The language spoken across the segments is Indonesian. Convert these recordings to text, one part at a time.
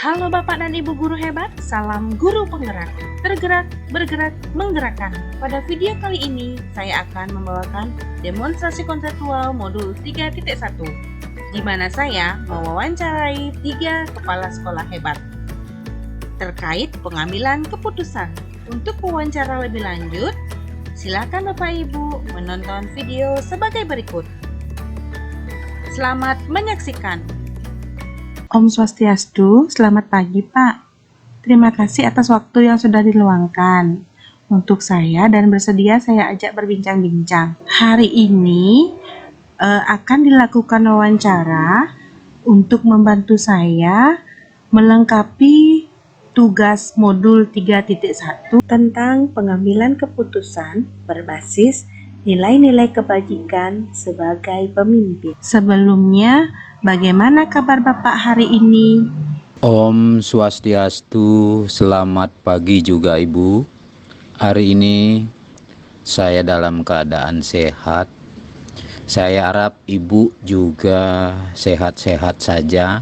Halo Bapak dan Ibu guru hebat, salam guru penggerak. Tergerak, bergerak, menggerakkan. Pada video kali ini, saya akan membawakan demonstrasi konseptual modul 3.1, di mana saya mewawancarai 3 kepala sekolah hebat terkait pengambilan keputusan. Untuk wawancara lebih lanjut, silakan Bapak Ibu menonton video sebagai berikut. Selamat menyaksikan. Om Swastiastu, selamat pagi Pak. Terima kasih atas waktu yang sudah diluangkan untuk saya dan bersedia saya ajak berbincang-bincang. Hari ini akan dilakukan wawancara untuk membantu saya melengkapi tugas modul 3.1 tentang pengambilan keputusan berbasis nilai-nilai kebajikan sebagai pemimpin. Sebelumnya, bagaimana kabar Bapak hari ini? Om Swastiastu, selamat pagi juga Ibu. Hari ini saya dalam keadaan sehat. Saya harap Ibu juga sehat-sehat saja.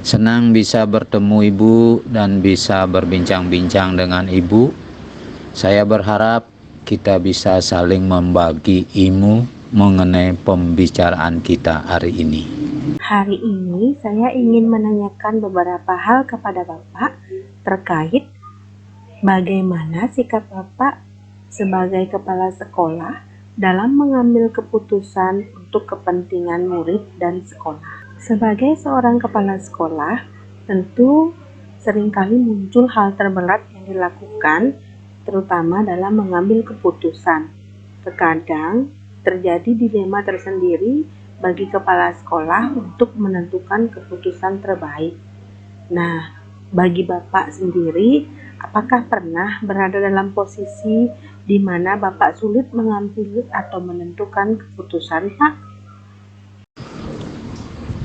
Senang bisa bertemu Ibu dan bisa berbincang-bincang dengan Ibu. Saya berharap kita bisa saling membagi ilmu mengenai pembicaraan kita hari ini. Hari ini saya ingin menanyakan beberapa hal kepada Bapak terkait bagaimana sikap Bapak sebagai kepala sekolah dalam mengambil keputusan untuk kepentingan murid dan sekolah. Sebagai seorang kepala sekolah, tentu seringkali muncul hal terberat yang dilakukan, terutama dalam mengambil keputusan. Terkadang terjadi dilema tersendiri bagi kepala sekolah untuk menentukan keputusan terbaik. Nah, bagi Bapak sendiri, apakah pernah berada dalam posisi di mana Bapak sulit mengambil atau menentukan keputusan, Pak?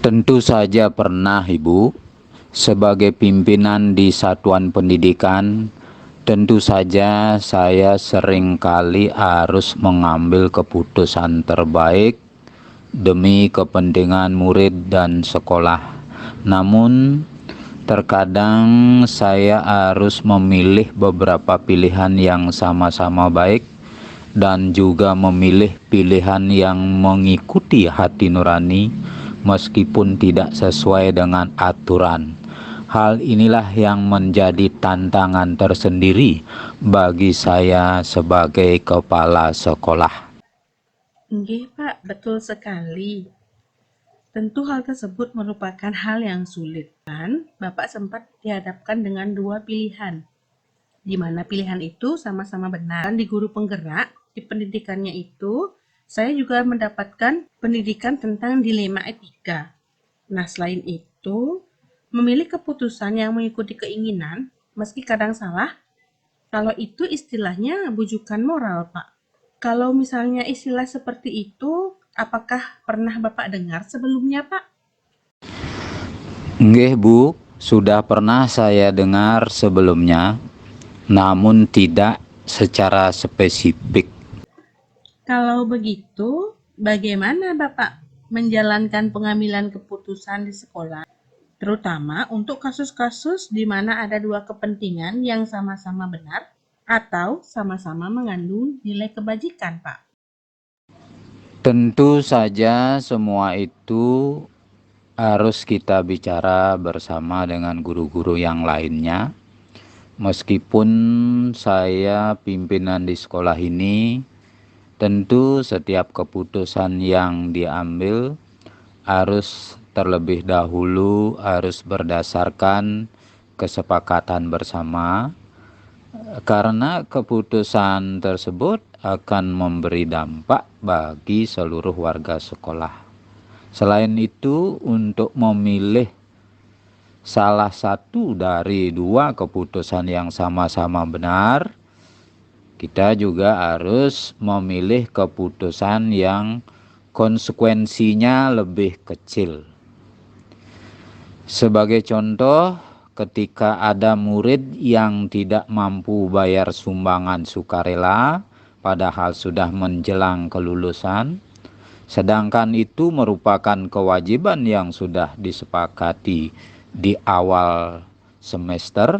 Tentu saja pernah Ibu. Sebagai pimpinan di satuan pendidikan, tentu saja saya seringkali harus mengambil keputusan terbaik demi kepentingan murid dan sekolah. Namun, terkadang saya harus memilih beberapa pilihan yang sama-sama baik dan juga memilih pilihan yang mengikuti hati nurani meskipun tidak sesuai dengan aturan. Hal inilah yang menjadi tantangan tersendiri bagi saya sebagai kepala sekolah. Nggih Pak, betul sekali. Tentu hal tersebut merupakan hal yang sulit. Dan Bapak sempat dihadapkan dengan 2 pilihan, di mana pilihan itu sama-sama benar. Dan di guru penggerak, di pendidikannya itu, saya juga mendapatkan pendidikan tentang dilema etika. Nah, selain itu, memilih keputusan yang mengikuti keinginan, meski kadang salah, kalau itu istilahnya bujukan moral, Pak. Kalau misalnya istilah seperti itu, apakah pernah Bapak dengar sebelumnya, Pak? Nggih Bu, sudah pernah saya dengar sebelumnya, namun tidak secara spesifik. Kalau begitu, bagaimana Bapak menjalankan pengambilan keputusan di sekolah, terutama untuk kasus-kasus di mana ada 2 kepentingan yang sama-sama benar atau sama-sama mengandung nilai kebajikan, Pak? Tentu saja semua itu harus kita bicara bersama dengan guru-guru yang lainnya. Meskipun saya pimpinan di sekolah ini, tentu setiap keputusan yang diambil harus terlebih dahulu harus berdasarkan kesepakatan bersama, karena keputusan tersebut akan memberi dampak bagi seluruh warga sekolah. Selain itu, untuk memilih salah satu dari 2 keputusan yang sama-sama benar, kita juga harus memilih keputusan yang konsekuensinya lebih kecil. Sebagai contoh, ketika ada murid yang tidak mampu bayar sumbangan sukarela, padahal sudah menjelang kelulusan, sedangkan itu merupakan kewajiban yang sudah disepakati di awal semester.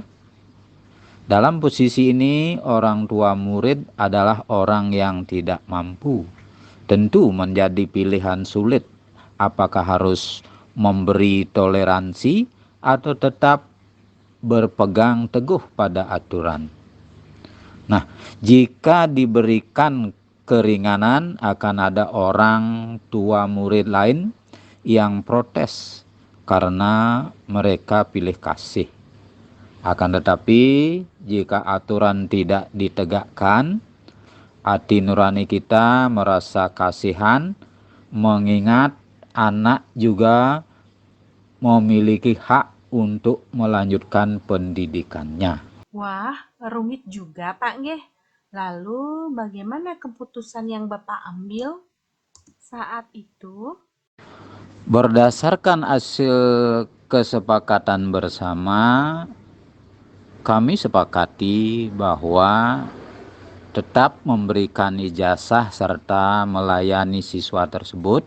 Dalam posisi ini, orang tua murid adalah orang yang tidak mampu. Tentu menjadi pilihan sulit, apakah harus memberi toleransi atau tetap berpegang teguh pada aturan. Nah, jika diberikan keringanan, akan ada orang tua murid lain yang protes karena mereka pilih kasih. Akan tetapi, jika aturan tidak ditegakkan, hati nurani kita merasa kasihan, mengingat anak juga memiliki hak untuk melanjutkan pendidikannya. Wah, rumit juga Pak nggih. Lalu bagaimana keputusan yang Bapak ambil saat itu? Berdasarkan hasil kesepakatan bersama, kami sepakati bahwa tetap memberikan ijazah serta melayani siswa tersebut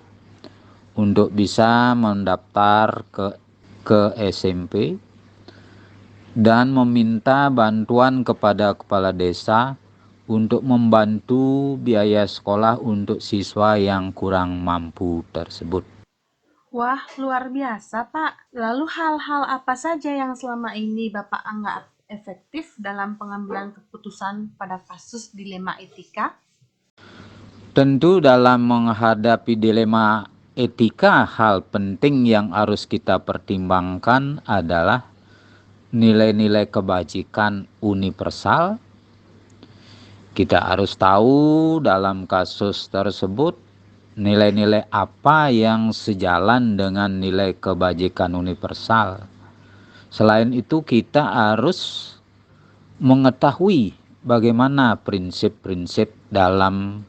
untuk bisa mendaftar ke SMP dan meminta bantuan kepada kepala desa untuk membantu biaya sekolah untuk siswa yang kurang mampu tersebut. Wah, luar biasa Pak. Lalu hal-hal apa saja yang selama ini Bapak anggap efektif dalam pengambilan keputusan pada kasus dilema etika? Tentu dalam menghadapi dilema etika, hal penting yang harus kita pertimbangkan adalah nilai-nilai kebajikan universal. Kita harus tahu dalam kasus tersebut nilai-nilai apa yang sejalan dengan nilai kebajikan universal. Selain itu, kita harus mengetahui bagaimana prinsip-prinsip dalam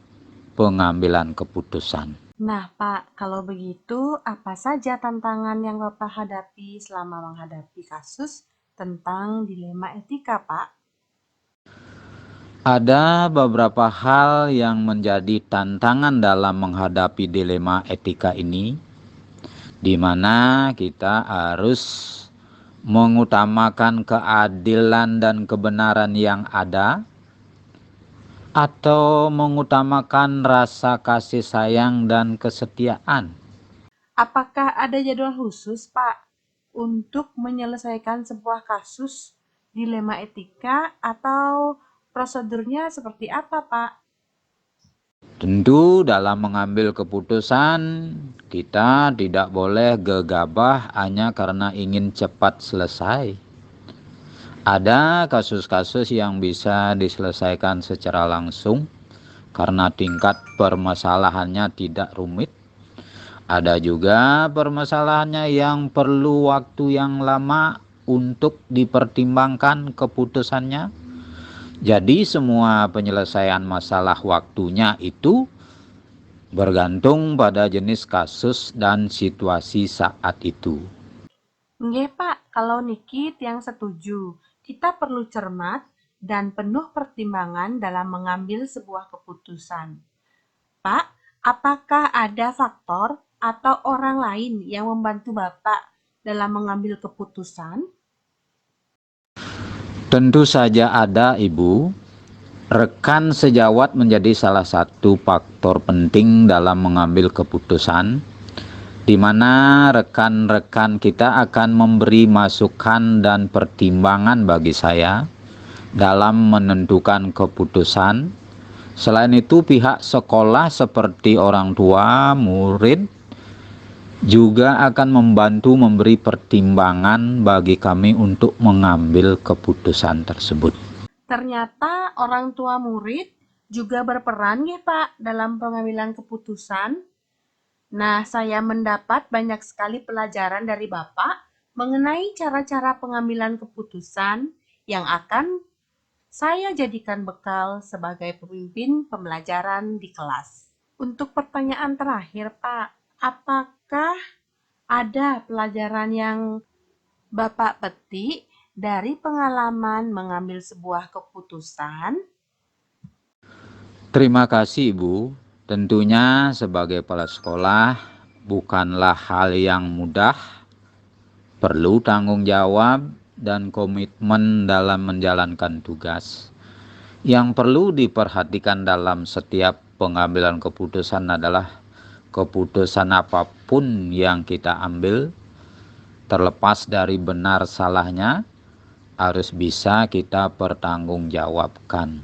pengambilan keputusan. Nah Pak, kalau begitu apa saja tantangan yang Bapak hadapi selama menghadapi kasus tentang dilema etika Pak? Ada beberapa hal yang menjadi tantangan dalam menghadapi dilema etika ini, di mana kita harus mengutamakan keadilan dan kebenaran yang ada, atau mengutamakan rasa kasih sayang dan kesetiaan. Apakah ada jadwal khusus Pak untuk menyelesaikan sebuah kasus dilema etika atau prosedurnya seperti apa Pak? Tentu dalam mengambil keputusan, kita tidak boleh gegabah hanya karena ingin cepat selesai. Ada kasus-kasus yang bisa diselesaikan secara langsung karena tingkat permasalahannya tidak rumit. Ada juga permasalahannya yang perlu waktu yang lama untuk dipertimbangkan keputusannya. Jadi semua penyelesaian masalah waktunya itu bergantung pada jenis kasus dan situasi saat itu. Nggih Pak, kalau Niki yang setuju, kita perlu cermat dan penuh pertimbangan dalam mengambil sebuah keputusan. Pak, apakah ada faktor atau orang lain yang membantu Bapak dalam mengambil keputusan? Tentu saja ada, Ibu. Rekan sejawat menjadi salah satu faktor penting dalam mengambil keputusan, di mana rekan-rekan kita akan memberi masukan dan pertimbangan bagi saya dalam menentukan keputusan. Selain itu, pihak sekolah seperti orang tua, murid juga akan membantu memberi pertimbangan bagi kami untuk mengambil keputusan tersebut. Ternyata orang tua murid juga berperan ya Pak dalam pengambilan keputusan. Nah, saya mendapat banyak sekali pelajaran dari Bapak mengenai cara-cara pengambilan keputusan yang akan saya jadikan bekal sebagai pemimpin pembelajaran di kelas. Untuk pertanyaan terakhir, Pak, apakah ada pelajaran yang Bapak petik dari pengalaman mengambil sebuah keputusan? Terima kasih, Ibu. Tentunya sebagai kepala sekolah bukanlah hal yang mudah perlu tanggung jawab dan komitmen dalam menjalankan tugas. Yang perlu diperhatikan dalam setiap pengambilan keputusan adalah keputusan apapun yang kita ambil, terlepas dari benar salahnya, harus bisa kita pertanggungjawabkan.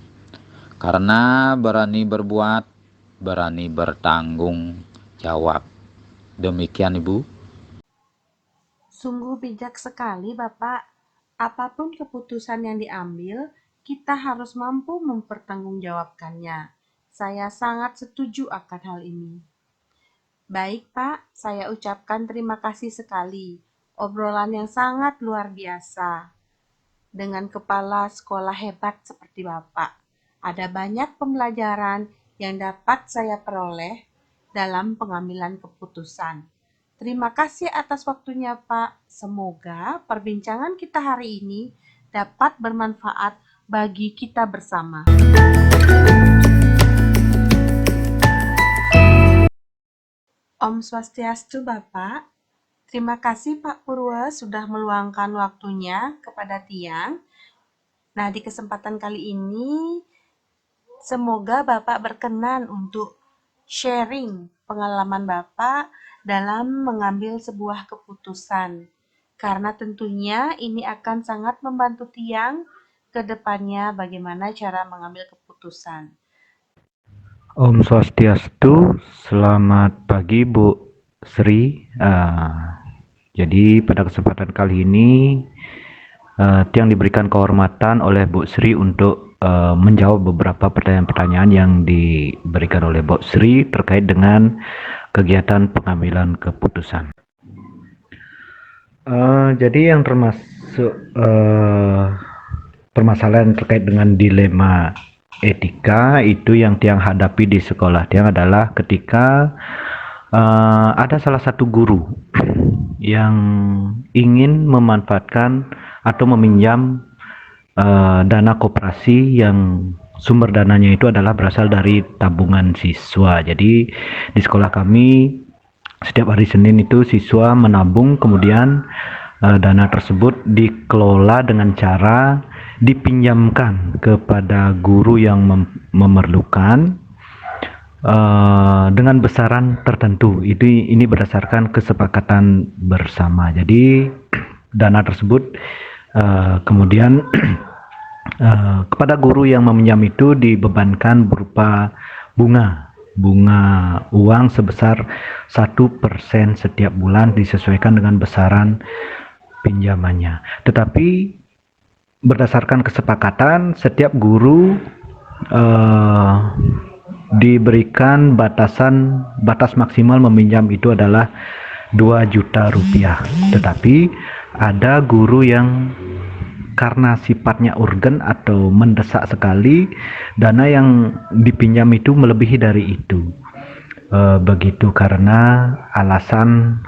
Karena berani berbuat, berani bertanggung jawab. Demikian Ibu. Sungguh bijak sekali, Bapak. Apapun keputusan yang diambil, kita harus mampu mempertanggungjawabkannya. Saya sangat setuju akan hal ini. Baik, Pak, saya ucapkan terima kasih sekali. Obrolan yang sangat luar biasa. Dengan kepala sekolah hebat seperti Bapak, ada banyak pembelajaran yang dapat saya peroleh dalam pengambilan keputusan. Terima kasih atas waktunya, Pak. Semoga perbincangan kita hari ini dapat bermanfaat bagi kita bersama. Om Swastiastu, Bapak. Terima kasih Pak Purwa sudah meluangkan waktunya kepada Tiang. Nah, di kesempatan kali ini, semoga Bapak berkenan untuk sharing pengalaman Bapak dalam mengambil sebuah keputusan. Karena tentunya ini akan sangat membantu Tiang ke depannya bagaimana cara mengambil keputusan. Om Swastiastu, selamat pagi Bu Sri. Jadi pada kesempatan kali ini Tiang diberikan kehormatan oleh Bu Sri untuk menjawab beberapa pertanyaan-pertanyaan yang diberikan oleh Bu Sri terkait dengan kegiatan pengambilan keputusan. Jadi yang termasuk permasalahan terkait dengan dilema etika itu yang Tiang hadapi di sekolah Tiang adalah ketika ada salah satu guru yang ingin memanfaatkan atau meminjam dana koperasi yang sumber dananya itu adalah berasal dari tabungan siswa. Jadi di sekolah kami setiap hari Senin itu siswa menabung, kemudian dana tersebut dikelola dengan cara dipinjamkan kepada guru yang memerlukan dengan besaran tertentu. Ini berdasarkan kesepakatan bersama. Jadi dana tersebut kemudian kepada guru yang meminjam itu dibebankan berupa bunga uang sebesar 1% setiap bulan disesuaikan dengan besaran pinjamannya. Tetapi berdasarkan kesepakatan setiap guru diberikan batas maksimal meminjam itu adalah 2 juta rupiah. Tetapi ada guru yang karena sifatnya urgen atau mendesak sekali, dana yang dipinjam itu melebihi dari itu. Begitu karena alasan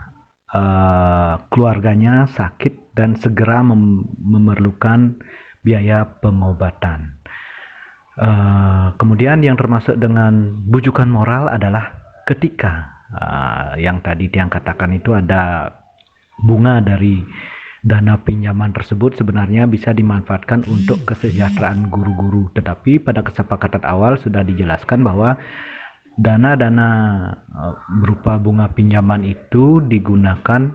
keluarganya sakit dan segera memerlukan biaya pengobatan. Kemudian yang termasuk dengan bujukan moral adalah ketika yang tadi Tiang katakan itu ada bunga dari dana pinjaman tersebut sebenarnya bisa dimanfaatkan untuk kesejahteraan guru-guru, tetapi pada kesepakatan awal sudah dijelaskan bahwa dana-dana berupa bunga pinjaman itu digunakan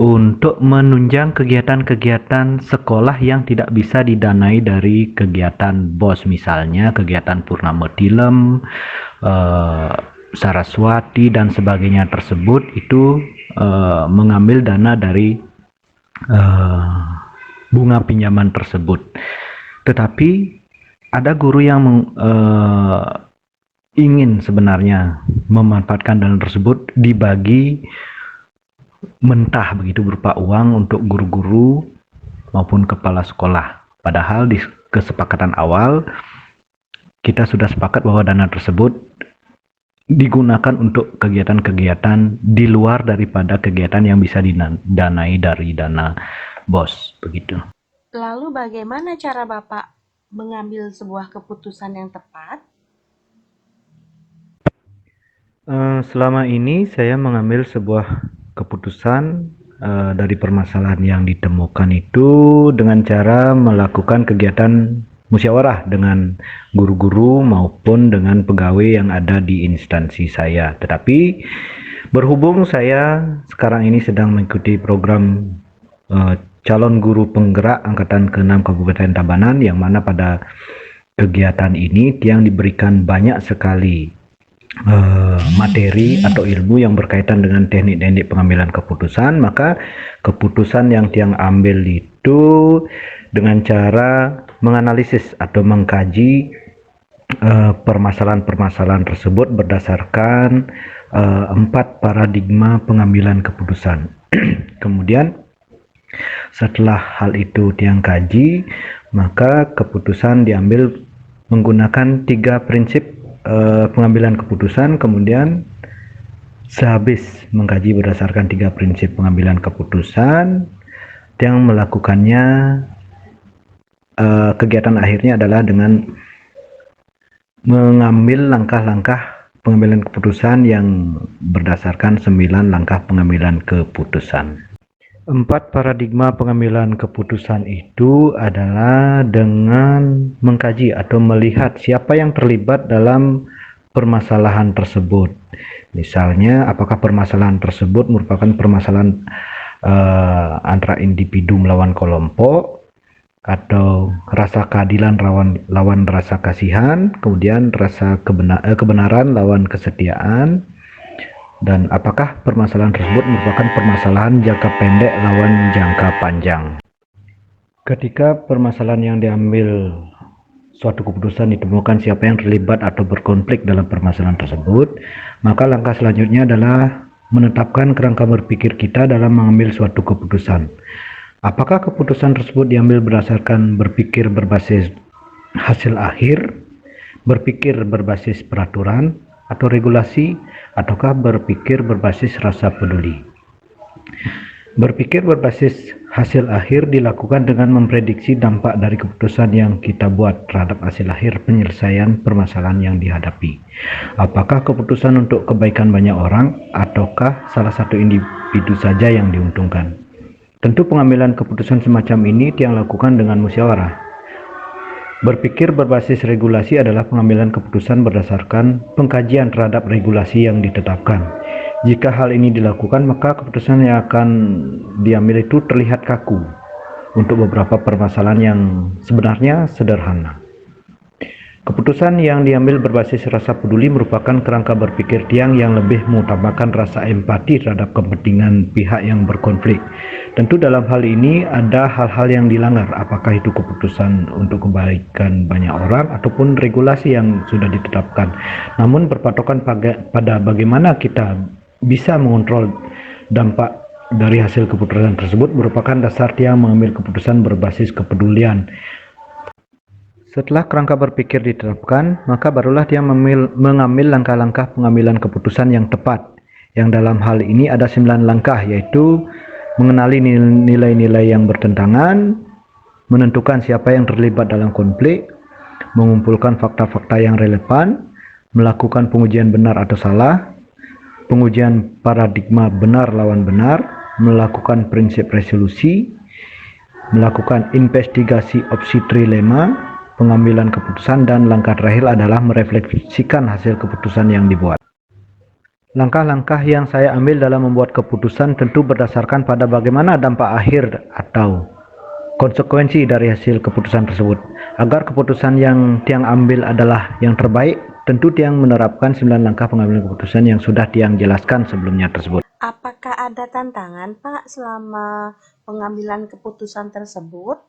untuk menunjang kegiatan-kegiatan sekolah yang tidak bisa didanai dari kegiatan BOS, misalnya kegiatan Purnama Tilem, Saraswati dan sebagainya tersebut itu mengambil dana dari bunga pinjaman tersebut. Tetapi ada guru yang ingin sebenarnya memanfaatkan dana tersebut dibagi mentah begitu berupa uang untuk guru-guru maupun kepala sekolah. Padahal di kesepakatan awal kita sudah sepakat bahwa dana tersebut digunakan untuk kegiatan-kegiatan di luar daripada kegiatan yang bisa didanai dari dana BOS begitu. Lalu bagaimana cara Bapak mengambil sebuah keputusan yang tepat? Selama ini saya mengambil sebuah keputusan dari permasalahan yang ditemukan itu dengan cara melakukan kegiatan musyawarah dengan guru-guru maupun dengan pegawai yang ada di instansi saya. Tetapi berhubung saya sekarang ini sedang mengikuti program calon guru penggerak angkatan ke-6 Kabupaten Tabanan, yang mana pada kegiatan ini Tiang diberikan banyak sekali materi atau ilmu yang berkaitan dengan teknik-teknik pengambilan keputusan. Maka keputusan yang Tiang ambil itu dengan cara menganalisis atau mengkaji permasalahan-permasalahan tersebut berdasarkan 4 paradigma pengambilan keputusan. Kemudian setelah hal itu Tiang kaji, maka keputusan diambil menggunakan 3 prinsip pengambilan keputusan. Kemudian sehabis mengkaji berdasarkan 3 prinsip pengambilan keputusan, yang melakukannya kegiatan akhirnya adalah dengan mengambil langkah-langkah pengambilan keputusan yang berdasarkan 9 langkah pengambilan keputusan. 4 paradigma pengambilan keputusan itu adalah dengan mengkaji atau melihat siapa yang terlibat dalam permasalahan tersebut. Misalnya, apakah permasalahan tersebut merupakan permasalahan antara individu melawan kelompok, atau rasa keadilan lawan rasa kasihan, kemudian rasa kebenaran lawan kesetiaan, dan apakah permasalahan tersebut merupakan permasalahan jangka pendek lawan jangka panjang. Ketika permasalahan yang diambil suatu keputusan ditemukan siapa yang terlibat atau berkonflik dalam permasalahan tersebut, maka langkah selanjutnya adalah menetapkan kerangka berpikir kita dalam mengambil suatu keputusan. Apakah keputusan tersebut diambil berdasarkan berpikir berbasis hasil akhir, berpikir berbasis peraturan atau regulasi, ataukah berpikir berbasis rasa peduli? Berpikir berbasis hasil akhir dilakukan dengan memprediksi dampak dari keputusan yang kita buat terhadap hasil akhir penyelesaian permasalahan yang dihadapi. Apakah keputusan untuk kebaikan banyak orang ataukah salah satu individu saja yang diuntungkan? Tentu pengambilan keputusan semacam ini Tiang lakukan dengan musyawarah. Berpikir berbasis regulasi adalah pengambilan keputusan berdasarkan pengkajian terhadap regulasi yang ditetapkan. Jika hal ini dilakukan, maka keputusan yang akan diambil itu terlihat kaku untuk beberapa permasalahan yang sebenarnya sederhana. Keputusan yang diambil berbasis rasa peduli merupakan kerangka berpikir Tiang yang lebih mengutamakan rasa empati terhadap kepentingan pihak yang berkonflik. Tentu dalam hal ini ada hal-hal yang dilanggar, apakah itu keputusan untuk kebaikan banyak orang ataupun regulasi yang sudah ditetapkan. Namun berpatokan pada bagaimana kita bisa mengontrol dampak dari hasil keputusan tersebut merupakan dasar Tiang mengambil keputusan berbasis kepedulian. Setelah kerangka berpikir ditetapkan, maka barulah dia mengambil langkah-langkah pengambilan keputusan yang tepat. Yang dalam hal ini ada 9 langkah, yaitu mengenali nilai-nilai yang bertentangan, menentukan siapa yang terlibat dalam konflik, mengumpulkan fakta-fakta yang relevan, melakukan pengujian benar atau salah, pengujian paradigma benar lawan benar, melakukan prinsip resolusi, melakukan investigasi opsi trilema, pengambilan keputusan, dan langkah terakhir adalah merefleksikan hasil keputusan yang dibuat. Langkah-langkah yang saya ambil dalam membuat keputusan tentu berdasarkan pada bagaimana dampak akhir atau konsekuensi dari hasil keputusan tersebut. Agar keputusan yang Tiang ambil adalah yang terbaik, tentu Tiang menerapkan 9 langkah pengambilan keputusan yang sudah Tiang jelaskan sebelumnya tersebut. Apakah ada tantangan, Pak, selama pengambilan keputusan tersebut?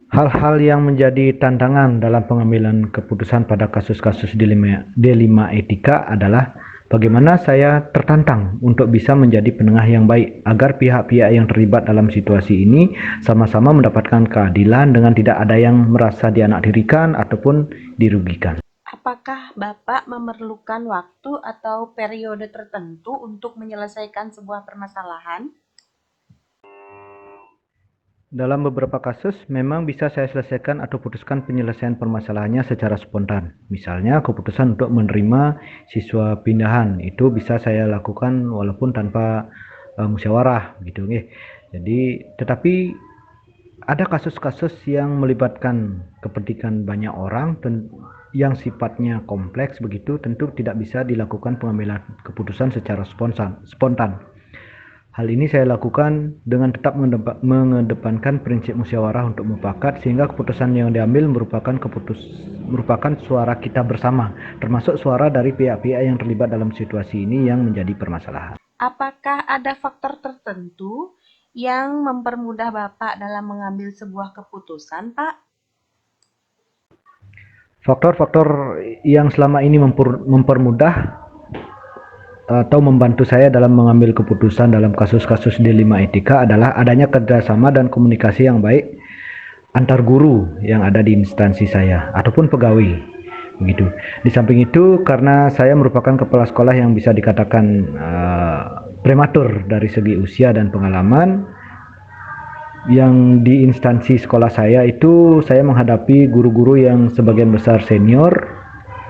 Hal-hal yang menjadi tantangan dalam pengambilan keputusan pada kasus-kasus dilema etika adalah bagaimana saya tertantang untuk bisa menjadi penengah yang baik agar pihak-pihak yang terlibat dalam situasi ini sama-sama mendapatkan keadilan dengan tidak ada yang merasa dianaktirikan ataupun dirugikan. Apakah Bapak memerlukan waktu atau periode tertentu untuk menyelesaikan sebuah permasalahan? Dalam beberapa kasus, memang bisa saya selesaikan atau putuskan penyelesaian permasalahannya secara spontan. Misalnya, keputusan untuk menerima siswa pindahan itu bisa saya lakukan walaupun tanpa musyawarah, gitu. Jadi, tetapi ada kasus-kasus yang melibatkan kepentingan banyak orang yang sifatnya kompleks begitu, tentu tidak bisa dilakukan pengambilan keputusan secara spontan. Hal ini saya lakukan dengan tetap mengedepankan prinsip musyawarah untuk mufakat, sehingga keputusan yang diambil merupakan suara kita bersama, termasuk suara dari pihak-pihak yang terlibat dalam situasi ini yang menjadi permasalahan. Apakah ada faktor tertentu yang mempermudah Bapak dalam mengambil sebuah keputusan, Pak? Faktor-faktor yang selama ini mempermudah atau membantu saya dalam mengambil keputusan dalam kasus-kasus dilema etika adalah adanya kerjasama dan komunikasi yang baik antar guru yang ada di instansi saya ataupun pegawai, begitu. Di samping itu, karena saya merupakan kepala sekolah yang bisa dikatakan prematur dari segi usia dan pengalaman, yang di instansi sekolah saya itu saya menghadapi guru-guru yang sebagian besar senior,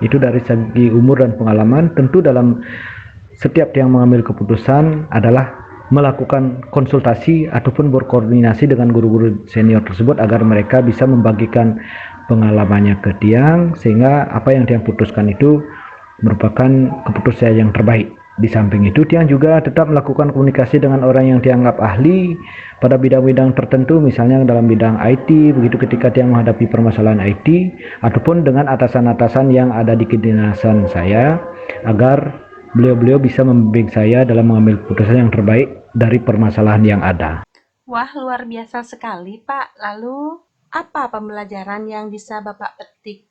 itu dari segi umur dan pengalaman. Tentu dalam setiap yang mengambil keputusan adalah melakukan konsultasi ataupun berkoordinasi dengan guru-guru senior tersebut agar mereka bisa membagikan pengalamannya ke Tiang, sehingga apa yang Tiang putuskan itu merupakan keputusan yang terbaik. Di samping itu, Tiang juga tetap melakukan komunikasi dengan orang yang dianggap ahli pada bidang-bidang tertentu, misalnya dalam bidang IT, begitu ketika Tiang menghadapi permasalahan IT, ataupun dengan atasan-atasan yang ada di kedinasan saya, agar beliau-beliau bisa membimbing saya dalam mengambil keputusan yang terbaik dari permasalahan yang ada. Wah, luar biasa sekali, Pak. Lalu, apa pembelajaran yang bisa Bapak petik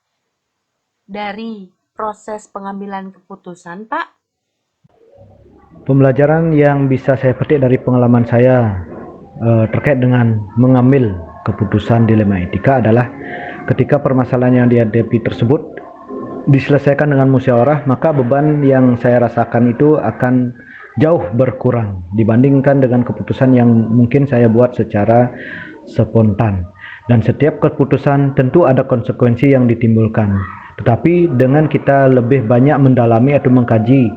dari proses pengambilan keputusan, Pak? Pembelajaran yang bisa saya petik dari pengalaman saya terkait dengan mengambil keputusan dilema etika adalah ketika permasalahan yang dihadapi tersebut diselesaikan dengan musyawarah, maka beban yang saya rasakan itu akan jauh berkurang dibandingkan dengan keputusan yang mungkin saya buat secara spontan. Dan setiap keputusan tentu ada konsekuensi yang ditimbulkan. Tetapi dengan kita lebih banyak mendalami atau mengkaji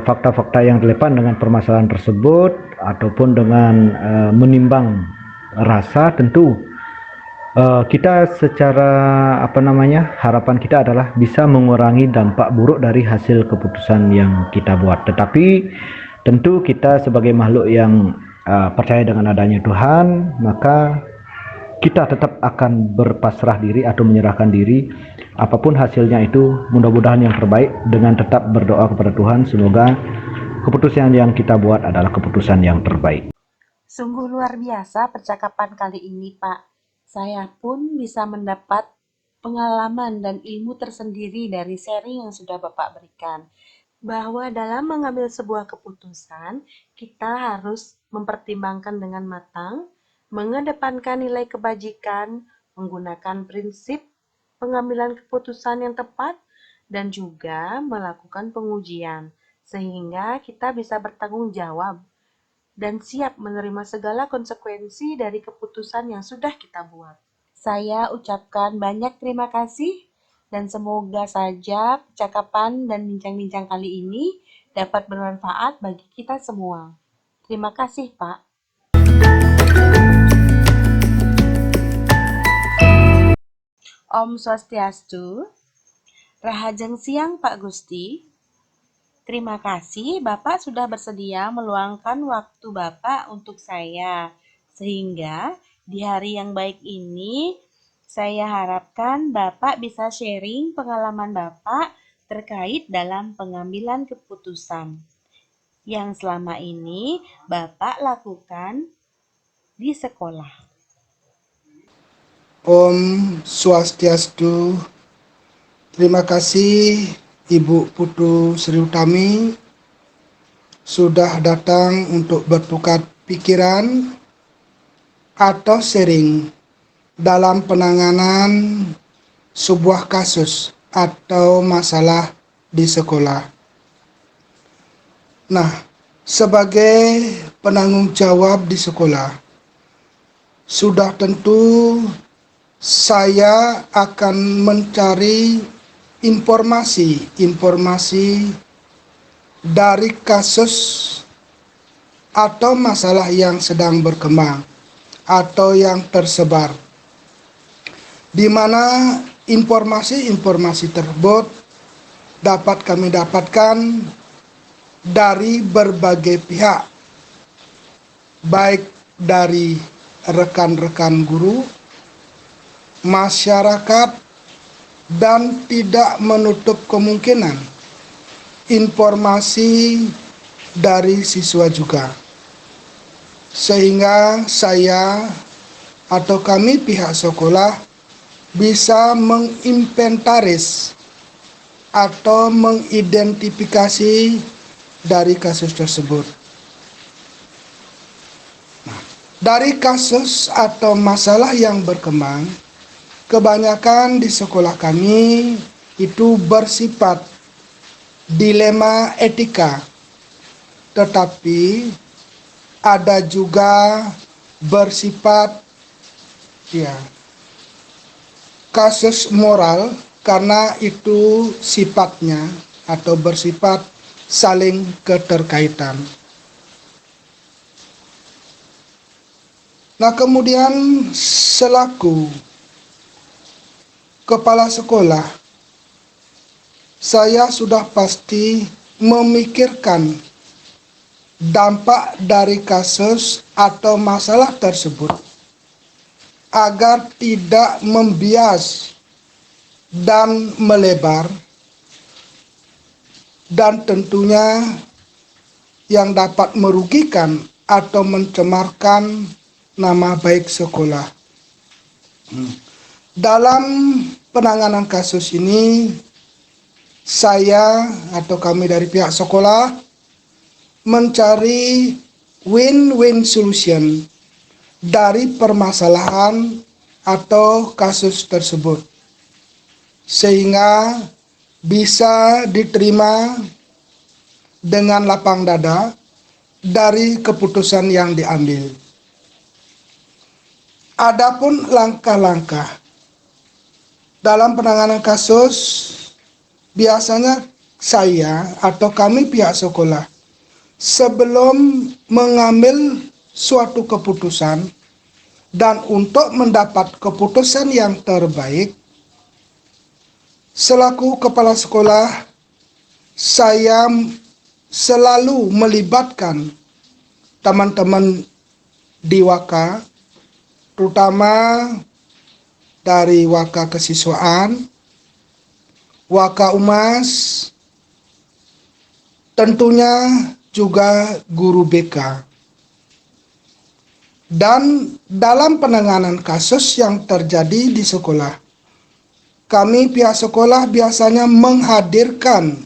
fakta-fakta yang relevan dengan permasalahan tersebut, ataupun dengan menimbang rasa, tentu kita secara harapan kita adalah bisa mengurangi dampak buruk dari hasil keputusan yang kita buat. Tetapi tentu kita sebagai makhluk yang percaya dengan adanya Tuhan, maka kita tetap akan berpasrah diri atau menyerahkan diri, apapun hasilnya itu mudah-mudahan yang terbaik, dengan tetap berdoa kepada Tuhan semoga keputusan yang kita buat adalah keputusan yang terbaik. Sungguh luar biasa percakapan kali ini, Pak. Saya pun bisa mendapat pengalaman dan ilmu tersendiri dari sharing yang sudah Bapak berikan. Bahwa dalam mengambil sebuah keputusan, kita harus mempertimbangkan dengan matang, mengedepankan nilai kebajikan, menggunakan prinsip pengambilan keputusan yang tepat, dan juga melakukan pengujian, sehingga kita bisa bertanggung jawab dan siap menerima segala konsekuensi dari keputusan yang sudah kita buat. Saya ucapkan banyak terima kasih dan semoga saja percakapan dan bincang-bincang kali ini dapat bermanfaat bagi kita semua. Terima kasih, Pak. Om Swastiastu, Rahajeng Siang Pak Gusti. Terima kasih Bapak sudah bersedia meluangkan waktu Bapak untuk saya. Sehingga di hari yang baik ini, saya harapkan Bapak bisa sharing pengalaman Bapak terkait dalam pengambilan keputusan yang selama ini Bapak lakukan di sekolah. Om Swastiastu. Terima kasih Ibu Putu Sri Utami sudah datang untuk bertukar pikiran atau sharing dalam penanganan sebuah kasus atau masalah di sekolah. Nah, sebagai penanggung jawab di sekolah, sudah tentu saya akan mencari informasi dari kasus atau masalah yang sedang berkembang atau yang tersebar, di mana informasi-informasi tersebut dapat kami dapatkan dari berbagai pihak, baik dari rekan-rekan guru, masyarakat, dan tidak menutup kemungkinan informasi dari siswa juga. Sehingga saya atau kami pihak sekolah bisa menginventaris atau mengidentifikasi dari kasus tersebut. Dari kasus atau masalah yang berkembang, kebanyakan di sekolah kami itu bersifat dilema etika, tetapi ada juga bersifat kasus moral, karena itu sifatnya atau bersifat saling keterkaitan. Nah, kemudian selaku kepala sekolah, saya sudah pasti memikirkan dampak dari kasus atau masalah tersebut agar tidak membias dan melebar, dan tentunya yang dapat merugikan atau mencemarkan nama baik sekolah. Dalam penanganan kasus ini, saya atau kami dari pihak sekolah mencari win-win solution dari permasalahan atau kasus tersebut, sehingga bisa diterima dengan lapang dada dari keputusan yang diambil. Adapun langkah-langkah dalam penanganan kasus, biasanya saya atau kami pihak sekolah sebelum mengambil suatu keputusan dan untuk mendapat keputusan yang terbaik, selaku kepala sekolah, saya selalu melibatkan teman-teman di Waka, terutama dari Waka Kesiswaan, Waka Umas, tentunya juga guru BK. Dan dalam penanganan kasus yang terjadi di sekolah, kami pihak sekolah biasanya menghadirkan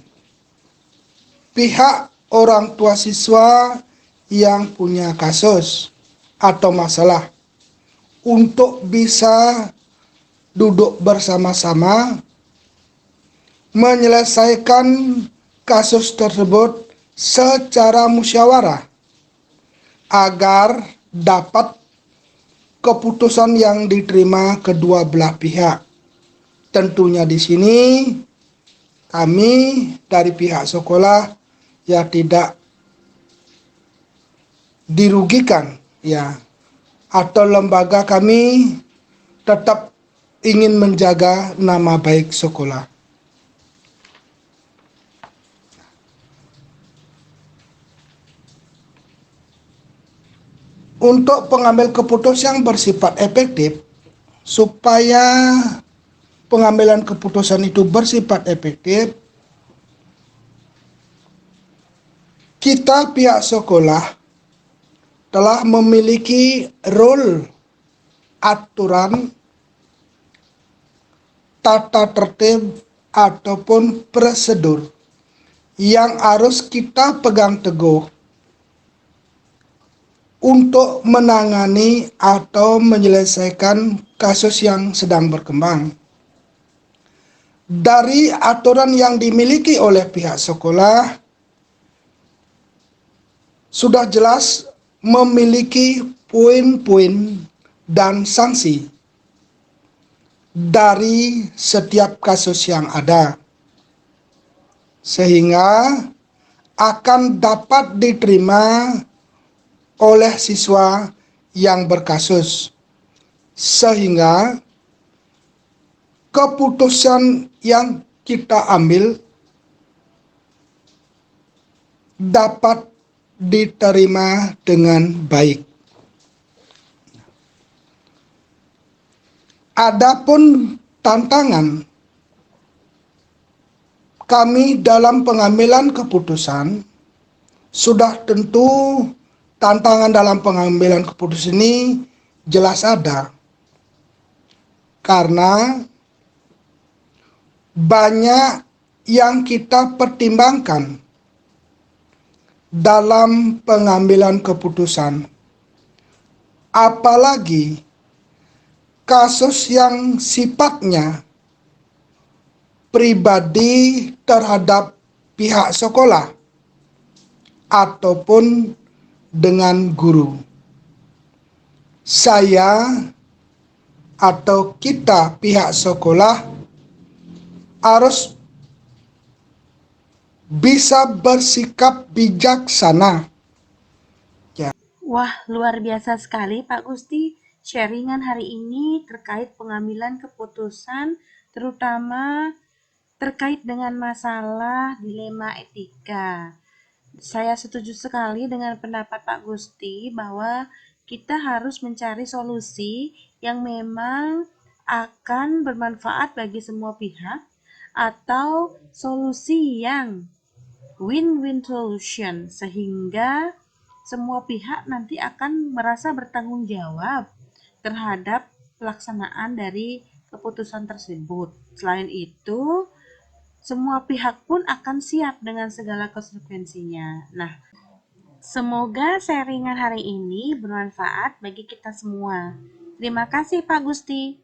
pihak orang tua siswa yang punya kasus atau masalah untuk bisa duduk bersama-sama menyelesaikan kasus tersebut secara musyawarah agar dapat keputusan yang diterima kedua belah pihak. Tentunya di sini kami dari pihak sekolah ya tidak dirugikan atau lembaga kami tetap ingin menjaga nama baik sekolah. Untuk pengambil keputusan yang bersifat efektif, supaya pengambilan keputusan itu bersifat efektif, kita pihak sekolah telah memiliki rule, aturan, tata tertib, ataupun prosedur yang harus kita pegang teguh untuk menangani atau menyelesaikan kasus yang sedang berkembang. Dari aturan yang dimiliki oleh pihak sekolah, sudah jelas memiliki poin-poin dan sanksi dari setiap kasus yang ada, sehingga akan dapat diterima oleh siswa yang berkasus, sehingga keputusan yang kita ambil dapat diterima dengan baik. Adapun tantangan kami dalam pengambilan keputusan, sudah tentu tantangan dalam pengambilan keputusan ini jelas ada, karena banyak yang kita pertimbangkan dalam pengambilan keputusan, apalagi kasus yang sifatnya pribadi terhadap pihak sekolah ataupun dengan guru. Saya atau kita pihak sekolah harus bisa bersikap bijaksana. Wah, luar biasa sekali Pak Gusti sharingan hari ini terkait pengambilan keputusan, terutama terkait dengan masalah dilema etika. Saya setuju sekali dengan pendapat Pak Gusti bahwa kita harus mencari solusi yang memang akan bermanfaat bagi semua pihak, atau solusi yang win-win solution, sehingga semua pihak nanti akan merasa bertanggung jawab terhadap pelaksanaan dari keputusan tersebut. Selain itu, semua pihak pun akan siap dengan segala konsekuensinya. Nah, semoga sharingan hari ini bermanfaat bagi kita semua. Terima kasih Pak Gusti.